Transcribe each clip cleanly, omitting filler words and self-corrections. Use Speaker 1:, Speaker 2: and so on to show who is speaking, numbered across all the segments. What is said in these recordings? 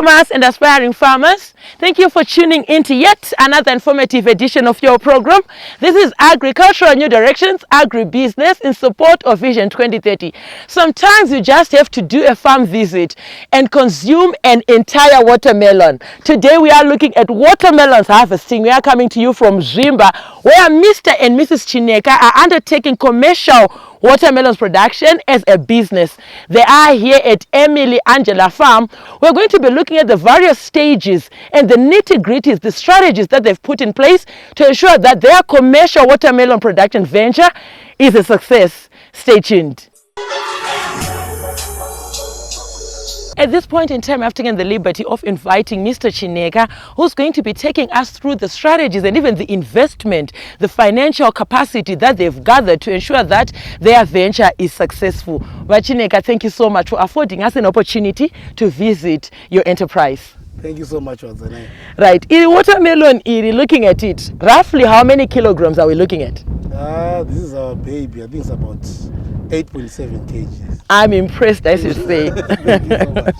Speaker 1: farmers and aspiring farmers, thank you for tuning in to yet another informative edition of your program. This is Agricultural New Directions, Agribusiness in support of Vision 2030. Sometimes you just have to do a farm visit and consume an entire watermelon. Today we are looking at watermelons harvesting. We are coming to you from Zimbabwe, where Mr. and Mrs. Chineka are undertaking commercial watermelons production as a business. They are here at Emily Angela Farm. We're going to be looking at the various stages and the nitty-gritties, the strategies that they've put in place to ensure that their commercial watermelon production venture is a success. Stay tuned. At this point in time, I've taken the liberty of inviting Mr. Chineka, who's going to be taking us through the strategies and even the investment, the financial capacity that they've gathered to ensure that their venture is successful. But Chineka, thank you so much for affording us an opportunity to visit your enterprise.
Speaker 2: Thank you so much, Wazanai.
Speaker 1: Right. In watermelon, looking at it, roughly how many kilograms are we looking at?
Speaker 2: This is our baby. I think it's about 8.7 kgs.
Speaker 1: I'm impressed, I should say.
Speaker 2: Thank you so much.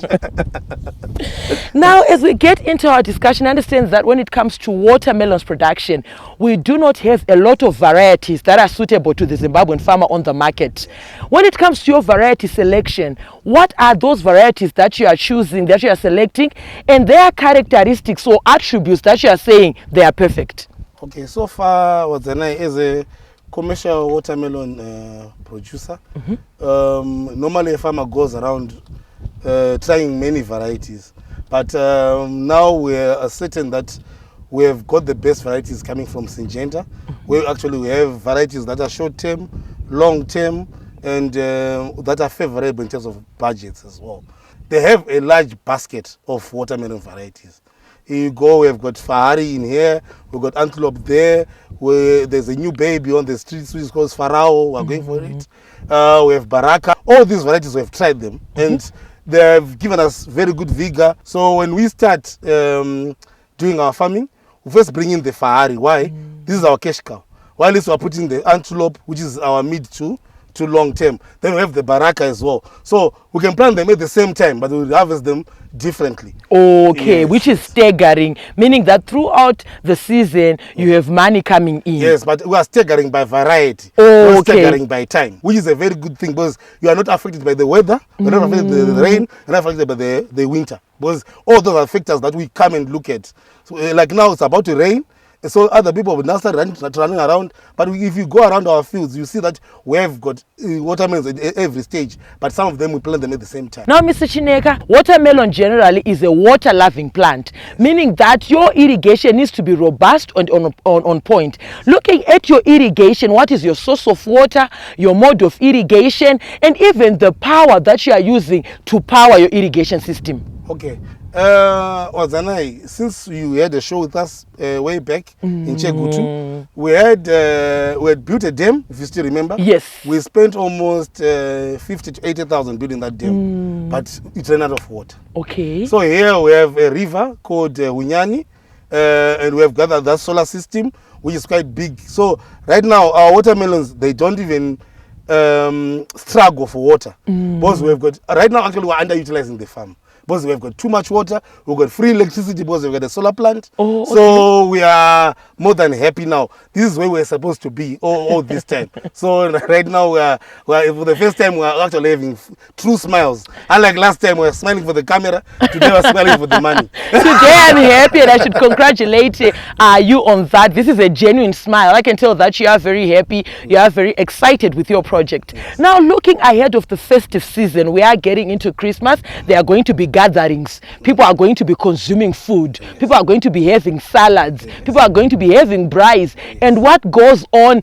Speaker 1: Now, as we get into our discussion, I understand that when it comes to watermelons production, we do not have a lot of varieties that are suitable to the Zimbabwean farmer on the market. When it comes to your variety selection, what are those varieties that you are choosing, that you are selecting, and their characteristics or attributes that you are saying they are perfect?
Speaker 2: Okay, so far, Wazanai, as a commercial watermelon producer, normally a farmer goes around trying many varieties. But now we are certain that we have got the best varieties coming from Syngenta. We have varieties that are short-term, long-term, and that are favorable in terms of budgets as well. They have a large basket of watermelon varieties. Here you go, we've got Fahari in here, we've got Antelope there, there's a new baby on the streets which is called Farao, we're going for it. We have Baraka. All these varieties, we've tried them, and they have given us very good vigor. So when we start doing our farming, we first bring in the Fahari. Why? This is our cash cow. While we're putting the Antelope, which is our mid to long term. Then we have the Baraka as well. So we can plant them at the same time, but we'll harvest them differently.
Speaker 1: Okay,
Speaker 2: yes.
Speaker 1: Which is staggering, meaning that throughout the season you have money coming in.
Speaker 2: Yes, but we are staggering by variety, not staggering by time, which is a very good thing because you are not affected by the weather, you're not affected by the rain, you're not affected by the winter. Because all those are factors that we come and look at. So, like now it's about to rain, so other people will now start running around. But if you go around our fields, you see that we have got watermelons at every stage, but some of them we plant them at the same time.
Speaker 1: Now, Mr. Chineka, watermelon generally is a water-loving plant, meaning that your irrigation needs to be robust and on point. Looking at your irrigation, what is your source of water, your mode of irrigation, and even the power that you are using to power your irrigation system?
Speaker 2: Okay. Wazanai, since you had a show with us way back in Chegutu, we had built a dam, if you still remember.
Speaker 1: Yes.
Speaker 2: We spent almost 50 to 80,000 building that dam, but it ran out of water.
Speaker 1: Okay.
Speaker 2: So here we have a river called Hunyani, and we have gathered that solar system, which is quite big. So right now our watermelons, they don't even struggle for water. Because we've got, right now actually we're underutilizing the farm. Because we've got too much water, we've got free electricity because we've got a solar plant. So we are more than happy now. This is where we're supposed to be all this time. So right now we are for the first time we are actually having true smiles. Unlike last time we were smiling for the camera, today we're smiling for the money.
Speaker 1: Today I'm happy and I should congratulate you on that. This is a genuine smile. I can tell that you are very happy, you are very excited with your project. Yes. Now, looking ahead of the festive season, we are getting into Christmas. There are going to be gatherings. People are going to be consuming food. People are going to be having salads. People are going to be having braais. And what goes on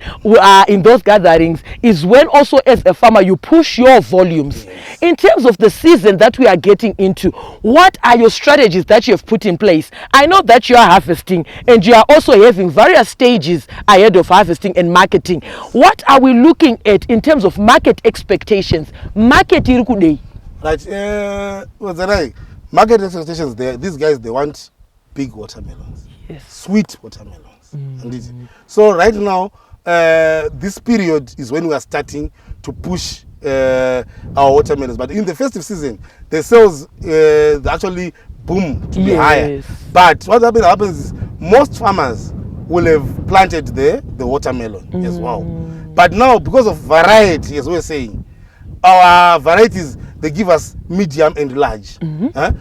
Speaker 1: in those gatherings is when also as a farmer you push your volumes. In terms of the season that we are getting into, what are your strategies that you have put in place? I know that you are harvesting and you are also having various stages ahead of harvesting and marketing. What are we looking at in terms of market expectations? Market irikude.
Speaker 2: Right, market expectations, these guys, they want big watermelons, sweet watermelons. So right now, this period is when we are starting to push our watermelons. But in the festive season, the sales actually boom to be higher. But what happens is most farmers will have planted the watermelon as well. But now, because of variety, as we're saying, our varieties, they give us medium and large.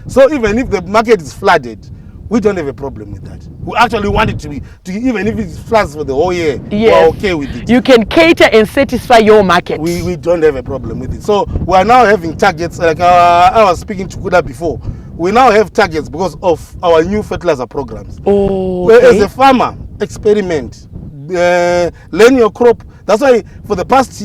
Speaker 2: So even if the market is flooded, we don't have a problem with that. We actually want it to be, even if it floods for the whole year, we're okay with it.
Speaker 1: You can cater and satisfy your market.
Speaker 2: We don't have a problem with it. So we are now having targets, like I was speaking to Kuda before. We now have targets because of our new fertilizer programs. As a farmer, experiment, learn your crop. That's why for the past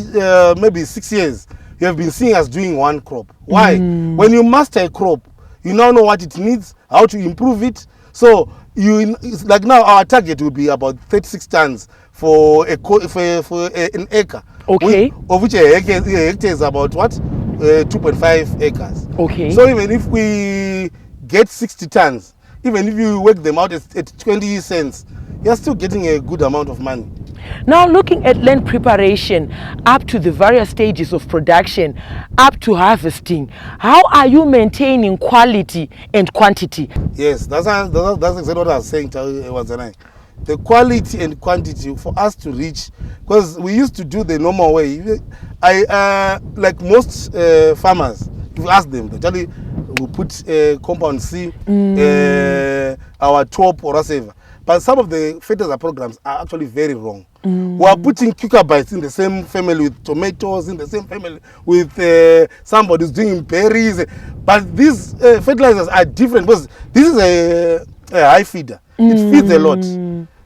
Speaker 2: maybe 6 years, you have been seeing us doing one crop. Why? When you master a crop, you now know what it needs, how to improve it. So it's like now our target will be about 36 tons for an acre.
Speaker 1: Okay.
Speaker 2: Of which a hectare is about what? 2.5 acres.
Speaker 1: Okay.
Speaker 2: So even if we get 60 tons, even if you work them out at 20 cents, you're still getting a good amount of money.
Speaker 1: Now looking at land preparation up to the various stages of production, up to harvesting, how are you maintaining quality and quantity?
Speaker 2: Yes, that's exactly what I was saying to Wazanai. The quality and quantity for us to reach, because we used to do the normal way. Like most farmers, if you ask them, they tell you we put compound C, our top or whatever. But some of the fertilizer programs are actually very wrong. We are putting cucumbers in the same family with tomatoes, in the same family with somebody who's doing berries. But these fertilizers are different because this is a high feeder. It feeds a lot.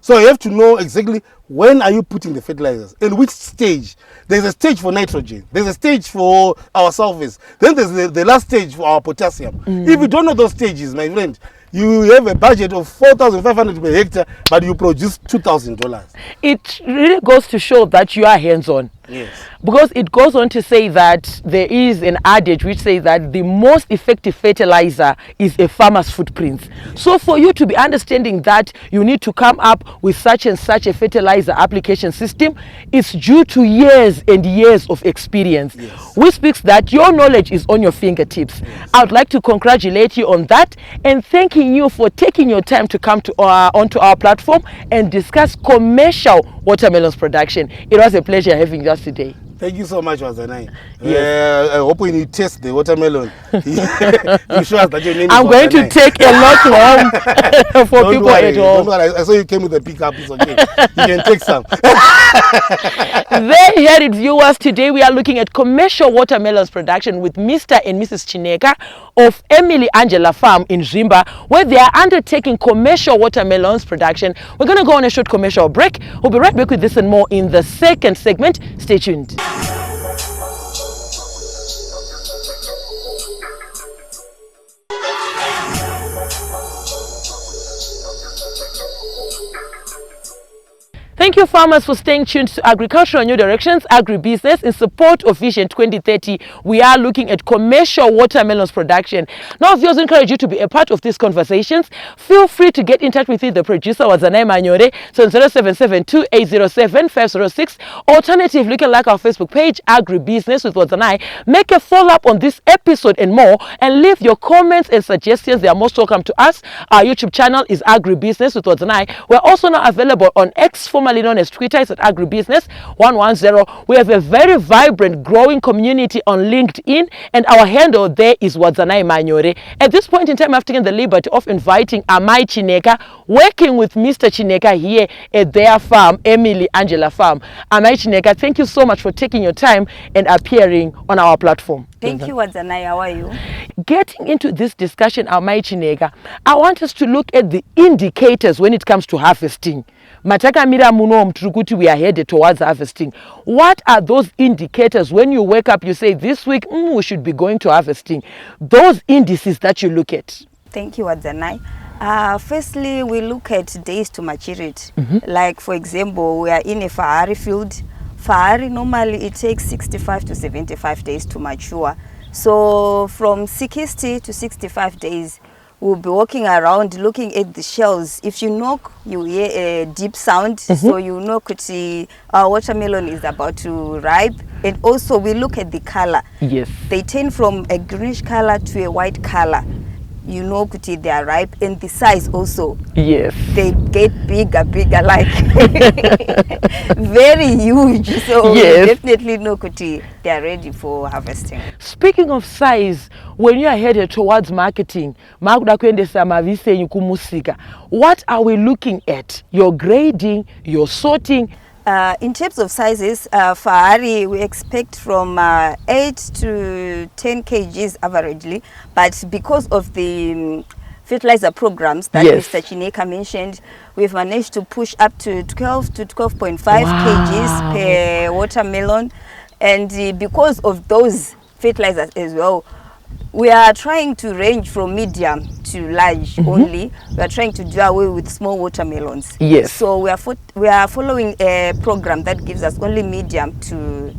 Speaker 2: So you have to know exactly when are you putting the fertilizers and which stage. There's a stage for nitrogen. There's a stage for our sulfates. Then there's the last stage for our potassium. If you don't know those stages, my friend, you have a budget of $4,500 per hectare, but you produce $2,000.
Speaker 1: It really goes to show that you are hands-on.
Speaker 2: Yes.
Speaker 1: Because it goes on to say that there is an adage which says that the most effective fertilizer is a farmer's footprint. So for you to be understanding that you need to come up with such and such a fertilizer application system, it's due to years and years of experience. Which speaks that your knowledge is on your fingertips. I would like to congratulate you on that and thanking you for taking your time to come to onto our platform and discuss commercial watermelons production. It was a pleasure having you today.
Speaker 2: Thank you so much, Wazanai. I hope when you taste the watermelon, you show us that your name is
Speaker 1: I'm going to take a lot home for people at home.
Speaker 2: Don't worry. I saw you came with a pickup. It's okay. You can take some.
Speaker 1: There you heard it, viewers. Today we are looking at commercial watermelons production with Mr. and Mrs. Chineka of Emily Angela Farm in Zimbabwe, where they are undertaking commercial watermelons production. We're going to go on a short commercial break. We'll be right back with this and more in the second segment. Stay tuned. Thank you, farmers, for staying tuned to Agricultural New Directions, Agribusiness. In support of Vision 2030, we are looking at commercial watermelons production. Now, if you encourage you to be a part of these conversations, feel free to get in touch with the producer, Wazanai Manyore, so 0772-807-506. Alternatively, you can like our Facebook page, Agribusiness with Wazanai. Make a follow-up on this episode and more, and leave your comments and suggestions. They are most welcome to us. Our YouTube channel is Agribusiness with Wazanai. We're also now available on X, formerly known as Twitter. It's at Agribusiness 110. We have a very vibrant, growing community on LinkedIn, and our handle there is Wazanai Manyore. At this point in time, I've taken the liberty of inviting Amai Chineka, working with Mr. Chineka here at their farm, Emily Angela Farm. Amai Chineka, thank you so much for taking your time and appearing on our platform.
Speaker 3: Thank you, Wazanai. How are you?
Speaker 1: Getting into this discussion, Amai Chineka, I want us to look at the indicators when it comes to harvesting. Mataka mira muno mtrukuti, we are headed towards harvesting. What are those indicators when you wake up, you say this week we should be going to harvesting? Those indices that you look at.
Speaker 3: Thank you, Wazanai. Firstly, we look at days to maturity. Like, for example, we are in a Fahari field. Fahari, normally it takes 65 to 75 days to mature. So from 60 to 65 days, we'll be walking around looking at the shells. If you knock, you hear a deep sound, so you know that our watermelon is about to ripe. And also we look at the color.
Speaker 1: Yes.
Speaker 3: They turn from a greenish color to a white color. you know kuti they are ripe, and the size also.
Speaker 1: Yes.
Speaker 3: They get bigger, like very huge. So
Speaker 1: Yes.
Speaker 3: you definitely know kuti they are ready for harvesting.
Speaker 1: Speaking of size, when you are headed towards marketing, makuda kuendesa mavise enyu kumusika, what are we looking at? Your grading, your sorting?
Speaker 3: In terms of sizes, Fahari we expect from 8 to 10 kgs averagely, but because of the fertilizer programs that
Speaker 1: Yes.
Speaker 3: Mr. Chineka mentioned, we've managed to push up to 12 to 12.5
Speaker 1: Wow.
Speaker 3: kgs per watermelon, and because of those fertilizers as well, we are trying to range from medium to large only. We are trying to do away with small watermelons.
Speaker 1: Yes.
Speaker 3: So we are following a program that gives us only medium to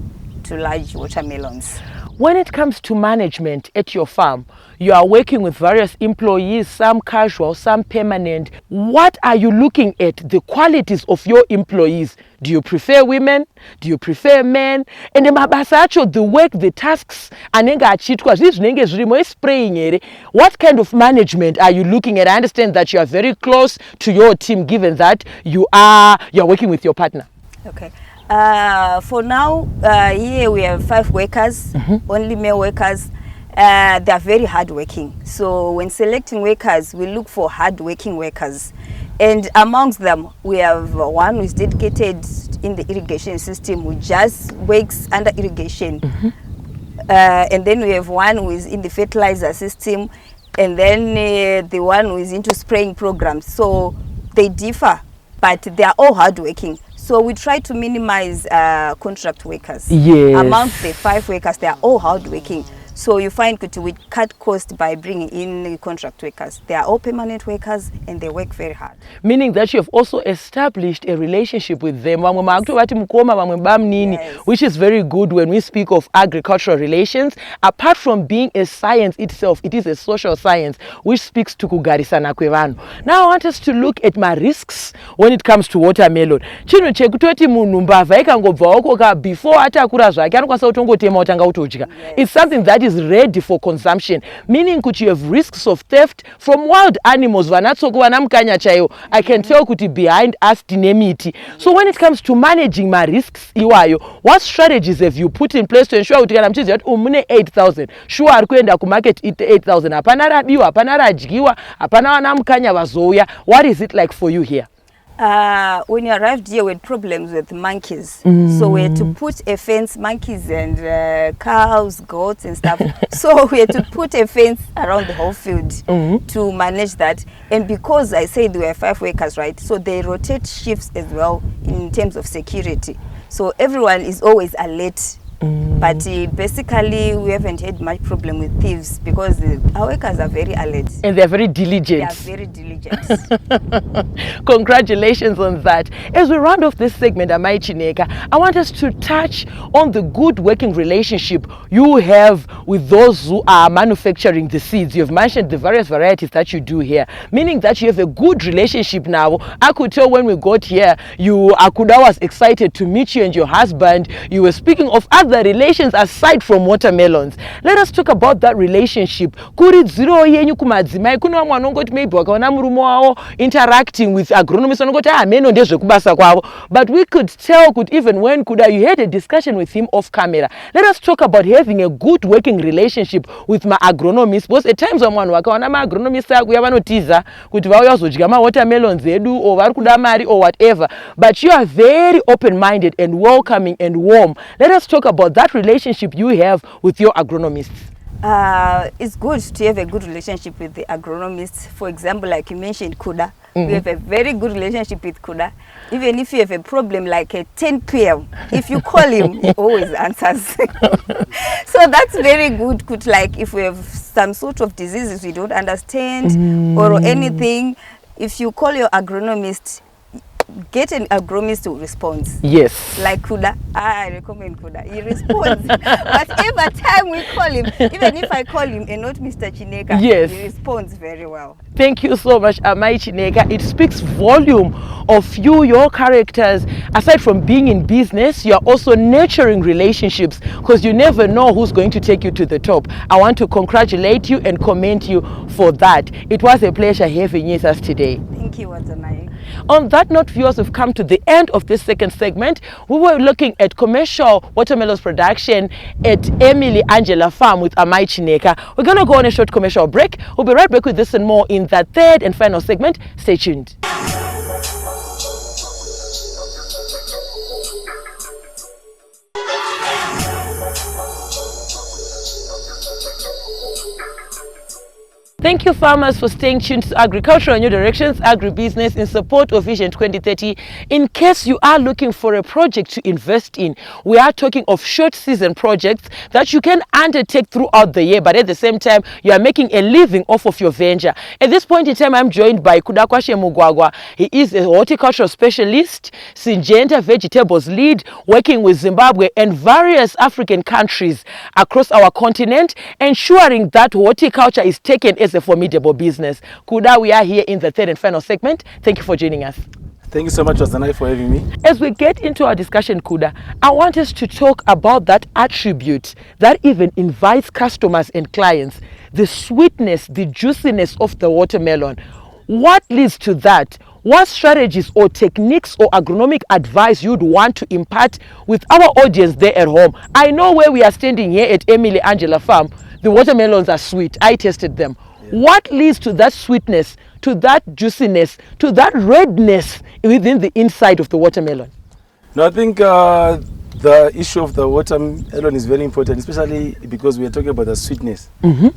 Speaker 3: large watermelons.
Speaker 1: When it comes to management at your farm, you are working with various employees, some casual, some permanent. What are you looking at, the qualities of your employees? Do you prefer women? Do you prefer men? And the mabasa acho, the work, the tasks, anenga achitwa, zvinenge zvirimo spraying ere. What kind of management are you looking at? I understand that you are very close to your team, given that you are working with your partner.
Speaker 3: Okay. For now, here we have 5 workers, only male workers. They are very hardworking. So when selecting workers, we look for hardworking workers. And amongst them, we have one who is dedicated in the irrigation system, who just works under irrigation. And then we have one who is in the fertilizer system, and then the one who is into spraying programs. So they differ, but they are all hardworking. So we try to minimize contract workers.
Speaker 1: Yes.
Speaker 3: Amongst the 5 workers, they are all hardworking. So you find we cut cost by bringing in contract workers. They are all permanent workers and they work very hard.
Speaker 1: Meaning that you have also established a relationship with them.
Speaker 3: Yes.
Speaker 1: Which is very good when we speak of agricultural relations. Apart from being a science itself, it is a social science which speaks to kugarisana kwevanu. Now I want us to look at my risks when it comes to watermelon. Chino chekutoti munhu mbavha ikangobvawo koka before atakura zvake anokwanisa kutongotema utanga kutodya. It's something that is ready for consumption, meaning that you have risks of theft from wild animals. I can tell kuti behind us tinemiti. So when it comes to managing my risks, what strategies have you put in place to ensure kuti kana mchizi yati umune 8,000 sure ari kuenda kumarket 8,000 hapana rabiwa, hapana radyiwa, hapana wana mukanya vazouya? What is it like for you here?
Speaker 3: When you arrived here, we had problems with monkeys. So we had to put a fence, monkeys and cows, goats and stuff. So we had to put a fence around the whole field to manage that. And because I said there were 5 workers, right? So they rotate shifts as well in terms of security. So everyone is always alert. But basically, we haven't had much problem with thieves because our workers are very alert.
Speaker 1: And they're very diligent.
Speaker 3: They are very diligent.
Speaker 1: Congratulations on that. As we round off this segment, Amai Chineka, I want us to touch on the good working relationship you have with those who are manufacturing the seeds. You've mentioned the various varieties that you do here, meaning that you have a good relationship now. I could tell when we got here, Akuda was excited to meet you and your husband. You were speaking of other relations aside from watermelons. Let us talk about that relationship. Kuri zero yenyu kumadzimai kuno vamwe vanongoti maybe wakaona murume wavo interacting with agronomists vanongoti meno ndezvekubasa kwavo. But we could tell kuti even when Kuda you had a discussion with him off camera. Let us talk about having a good working relationship with my agronomists, because at times vamwe vakaona ma agronomists akuya vanotiza kuti vauya kuzodya ma watermelons edu or vari kuda mari or whatever. But you are very open-minded and welcoming and warm. Let us talk about that relationship you have with your agronomists.
Speaker 3: It's good to have a good relationship with the agronomists. For example, like you mentioned, Kuda. We have a very good relationship with Kuda. Even if you have a problem like at 10 p.m., if you call him, he always answers. So that's very good. Like if we have some sort of diseases we don't understand or anything, if you call your agronomist, get an agronomist to respond.
Speaker 1: Yes.
Speaker 3: Like Kuda, I recommend Kuda. He responds. Whatever time we call him, even if I call him and not Mr. Chineka,
Speaker 1: yes,
Speaker 3: he responds very well.
Speaker 1: Thank you so much, Amai Chineka. It speaks volume of you, your characters. Aside from being in business, you are also nurturing relationships, because you never know who's going to take you to the top. I want to congratulate you and commend you for that. It was a pleasure having you with us today.
Speaker 3: Thank you, Watanai.
Speaker 1: On that note, viewers, we've come to the end of this second segment. We were looking at commercial watermelons production at Emily Angela Farm with Amai Chineka. We're going to go on a short commercial break. We'll be right back with this and more in that third and final segment. Stay tuned. Thank you, farmers, for staying tuned to Agricultural New Directions, Agribusiness in support of Vision 2030. In case you are looking for a project to invest in, we are talking of short season projects that you can undertake throughout the year, but at the same time, you are making a living off of your venture. At this point in time, I'm joined by Kudakwashe Mugwagwa. He is a horticultural specialist, Syngenta vegetables lead, working with Zimbabwe and various African countries across our continent, ensuring that horticulture is taken as a formidable business. Kuda, we are here in the third and final segment. Thank you for joining us.
Speaker 2: Thank you so much, Watanai, for having me.
Speaker 1: As we get into our discussion, Kuda, I want us to talk about that attribute that even invites customers and clients, the sweetness, the juiciness of the watermelon. What leads to that? What strategies or techniques or agronomic advice you'd want to impart with our audience there at home? I know where we are standing here at Emily Angela Farm, the watermelons are sweet. I tasted them. What leads to that sweetness, to that juiciness, to that redness within the inside of the watermelon?
Speaker 2: No, I think the issue of the watermelon is very important, especially because we are talking about the sweetness,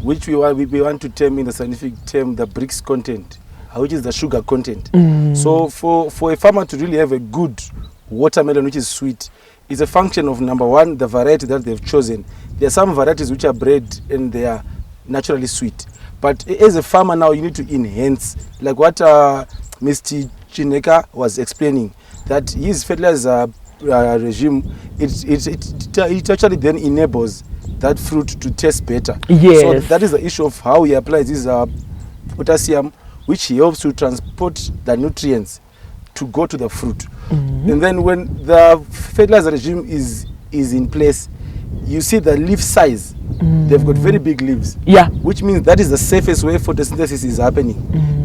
Speaker 2: which we want to term in the scientific term the Brix content, which is the sugar content. So for a farmer to really have a good watermelon which is sweet, it's a function of, number one, the variety that they've chosen. There are some varieties which are bred and they are naturally sweet. But as a farmer now, you need to enhance, like what Mr. Chineka was explaining, that his fertilizer regime, it actually then enables that fruit to taste better.
Speaker 1: Yes.
Speaker 2: So that is the issue of how he applies this potassium, which helps to transport the nutrients to go to the fruit. And then when the fertilizer regime is in place, you see the leaf size. They've got very big leaves, which means that is the safest way photosynthesis is happening.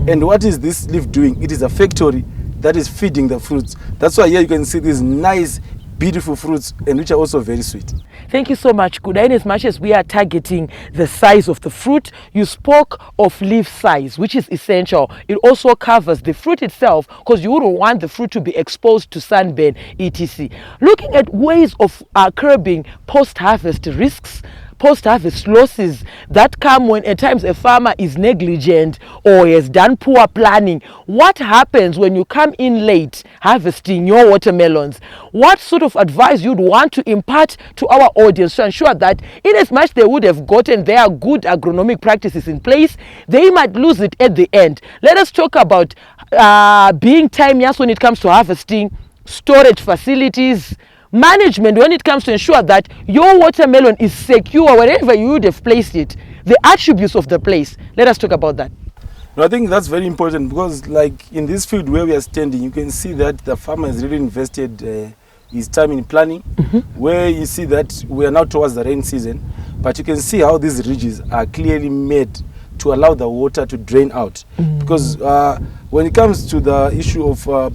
Speaker 2: And what is this leaf doing? It is a factory that is feeding the fruits. That's why here you can see these nice, beautiful fruits, and which are also very sweet.
Speaker 1: Thank you so much, Kuda. In as much as we are targeting the size of the fruit, you spoke of leaf size, which is essential. It also covers the fruit itself, because you wouldn't want the fruit to be exposed to sunburn, etc. Looking at ways of curbing post-harvest risks, post-harvest losses that come when at times a farmer is negligent or has done poor planning. What happens when you come in late harvesting your watermelons? What sort of advice you'd want to impart to our audience to ensure that in as much they would have gotten their good agronomic practices in place, they might lose it at the end? Let us talk about being timeous when it comes to harvesting, storage facilities, management when it comes to ensure that your watermelon is secure wherever you would have placed it, the attributes of the place. Let us talk about that.
Speaker 2: No, I think that's very important, because like in this field where we are standing, you can see that the farmer has really invested his time in planning, where you see that we are now towards the rain season, but you can see how these ridges are clearly made to allow the water to drain out. Because when it comes to the issue of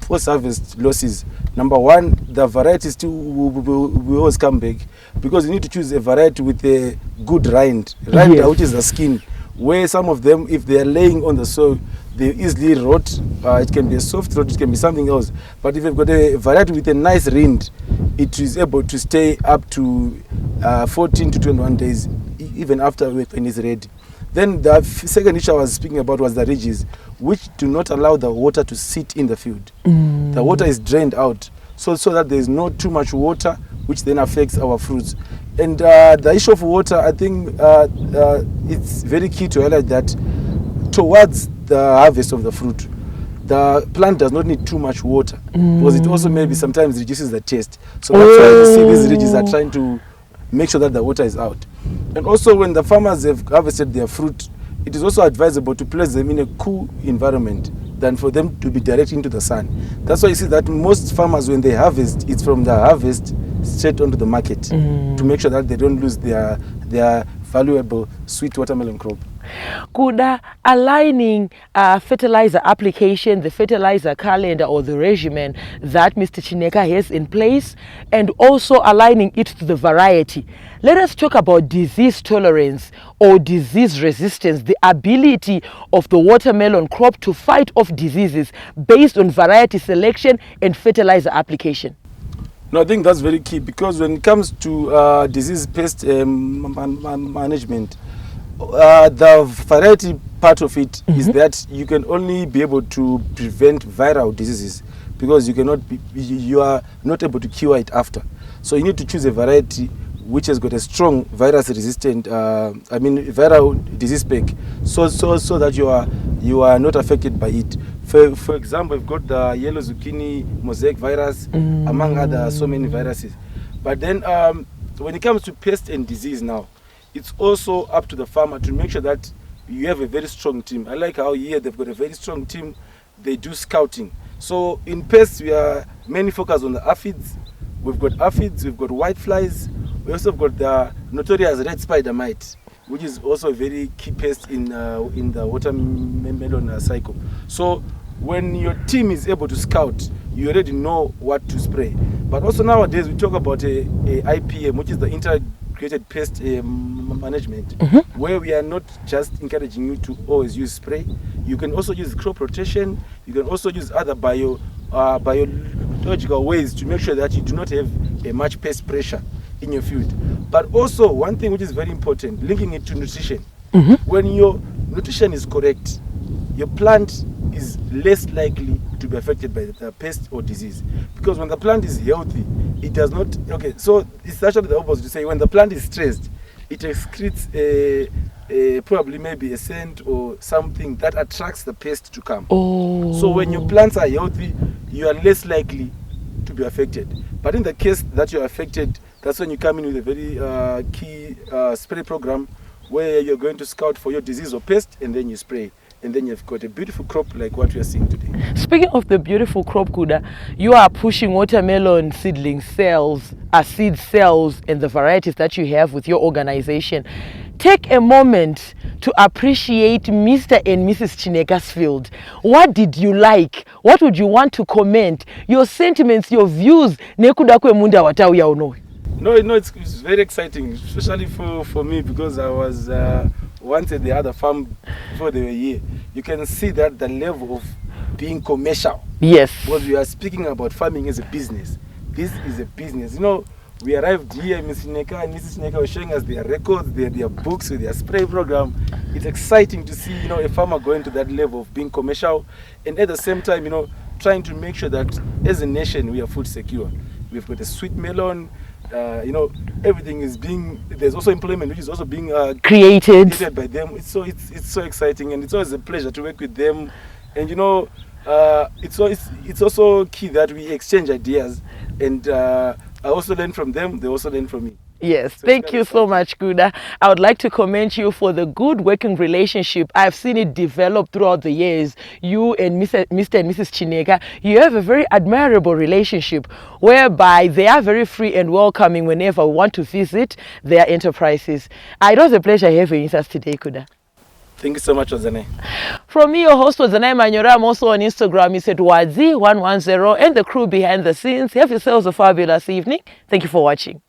Speaker 2: post-harvest losses, number one, the varieties too will always come back, because you need to choose a variety with a good rind, which is the skin, where some of them, if they are laying on the soil, they easily rot. It can be a soft rot, it can be something else. But if you've got a variety with a nice rind, it is able to stay up to 14 to 21 days, even after when it's ready. Then the second issue I was speaking about was the ridges, which do not allow the water to sit in the field. The water is drained out, so that there is not too much water, which then affects our fruits. And the issue of water, I think it's very key to highlight that towards the harvest of the fruit,
Speaker 4: the plant does not need too much water because it also maybe sometimes reduces the taste. So that's why you see these ridges are trying to make sure that the water is out. And also when the farmers have harvested their fruit, it is also advisable to place them in a cool environment than for them to be directly into the sun. That's why you see that most farmers, when they harvest, it's from the harvest straight onto the market to make sure that they don't lose their valuable sweet watermelon crop.
Speaker 1: Kuda, aligning fertilizer application, the fertilizer calendar or the regimen that Mr. Chineka has in place, and also aligning it to the variety. Let us talk about disease tolerance or disease resistance, the ability of the watermelon crop to fight off diseases based on variety selection and fertilizer application.
Speaker 4: No, I think that's very key, because when it comes to disease pest management, the variety part of it is that you can only be able to prevent viral diseases, because you are not able to cure it after. So you need to choose a variety which has got a strong virus resistant, viral disease spec, so that you are not affected by it. For example, we've got the yellow zucchini mosaic virus, among other so many viruses. But then when it comes to pest and disease now, it's also up to the farmer to make sure that you have a very strong team. I like how here they've got a very strong team. They do scouting. So in pests, we are mainly focused on the aphids. We've got aphids, we've got whiteflies. We also got the notorious red spider mite, which is also a very key pest in the watermelon cycle. So when your team is able to scout, you already know what to spray. But also nowadays we talk about a IPM, which is the integrated pest management, where we are not just encouraging you to always use spray. You can also use crop rotation. You can also use other biological ways to make sure that you do not have a much pest pressure in your field. But also one thing which is very important, linking it to nutrition. When your nutrition is correct, your plant is less likely to be affected by the pest or disease. Because when the plant is healthy, it does not, so it's actually the opposite to say when the plant is stressed, it excretes probably maybe a scent or something that attracts the pest to come. So when your plants are healthy, you are less likely to be affected. But in the case that you're affected, that's when you come in with a very key spray program where you're going to scout for your disease or pest, and then you spray. And then you've got a beautiful crop like what we are seeing today.
Speaker 1: Speaking of the beautiful crop, Kuda, you are pushing watermelon seedling cells, seed cells, and the varieties that you have with your organization. Take a moment to appreciate Mr. and Mrs. Chineka's field. What did you like? What would you want to comment? Your sentiments, your views. No,
Speaker 4: it's very exciting, especially for me, because I was once at the other farm before they were here. You can see that the level of being commercial.
Speaker 1: Yes.
Speaker 4: Because we are speaking about farming as a business. This is a business. We arrived here, Ms. Chineka and Mrs. Chineka were showing us their records, their books with their spray program. It's exciting to see, a farmer going to that level of being commercial, and at the same time, trying to make sure that as a nation we are food secure. We've got a sweet melon. Everything is there's also employment which is also being created by them. It's so exciting, and it's always a pleasure to work with them. And it's also key that we exchange ideas, and I also learn from them, they also learn from me.
Speaker 1: Yes, thank you so much, Kuda. I would like to commend you for the good working relationship. I've seen it develop throughout the years. You and Mr. and Mrs. Chineka, you have a very admirable relationship whereby they are very free and welcoming whenever we want to visit their enterprises. It was a pleasure having you with us today, Kuda.
Speaker 4: Thank you so much, Ozane.
Speaker 1: From me, your host, Ozane Manyora. I'm also on Instagram. It's at Wadzi110, and the crew behind the scenes. Have yourselves a fabulous evening. Thank you for watching.